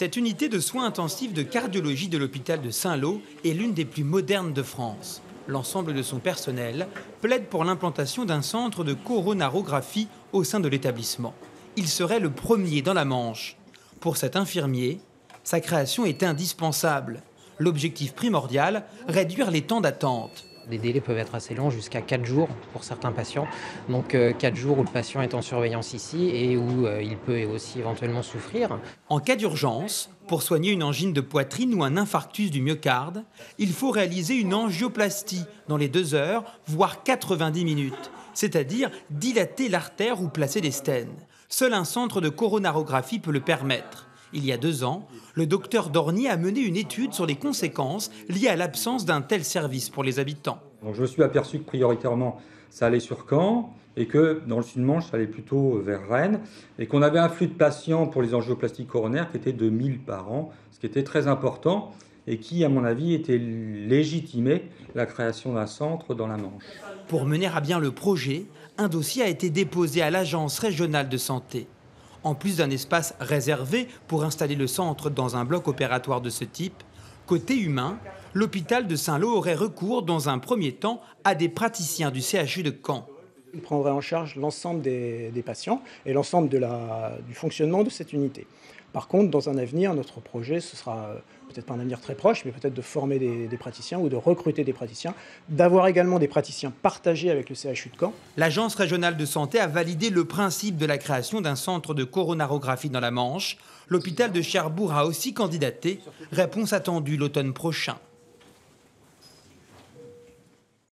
Cette unité de soins intensifs de cardiologie de l'hôpital de Saint-Lô est l'une des plus modernes de France. L'ensemble de son personnel plaide pour l'implantation d'un centre de coronarographie au sein de l'établissement. Il serait le premier dans la Manche. Pour cet infirmier, sa création est indispensable. L'objectif primordial, réduire les temps d'attente. Les délais peuvent être assez longs, jusqu'à 4 jours pour certains patients. Donc 4 jours où le patient est en surveillance ici et où il peut aussi éventuellement souffrir. En cas d'urgence, pour soigner une angine de poitrine ou un infarctus du myocarde, il faut réaliser une angioplastie dans les 2 heures, voire 90 minutes, c'est-à-dire dilater l'artère ou placer des stents. Seul un centre de coronarographie peut le permettre. Il y a 2 ans, le docteur Dornier a mené une étude sur les conséquences liées à l'absence d'un tel service pour les habitants. Donc je me suis aperçu que prioritairement, ça allait sur Caen et que dans le Sud-Manche, ça allait plutôt vers Rennes et qu'on avait un flux de patients pour les angioplasties coronaires qui était de 1000 par an, ce qui était très important et qui, à mon avis, était légitimé la création d'un centre dans la Manche. Pour mener à bien le projet, un dossier a été déposé à l'Agence régionale de santé. En plus d'un espace réservé pour installer le centre dans un bloc opératoire de ce type, côté humain, l'hôpital de Saint-Lô aurait recours dans un premier temps à des praticiens du CHU de Caen. Il prendrait en charge l'ensemble des patients et l'ensemble du fonctionnement de cette unité. Par contre, dans un avenir, notre projet, ce sera peut-être pas un avenir très proche, mais peut-être de former des praticiens ou de recruter des praticiens, d'avoir également des praticiens partagés avec le CHU de Caen. L'Agence régionale de santé a validé le principe de la création d'un centre de coronarographie dans la Manche. L'hôpital de Cherbourg a aussi candidaté. Réponse attendue l'automne prochain.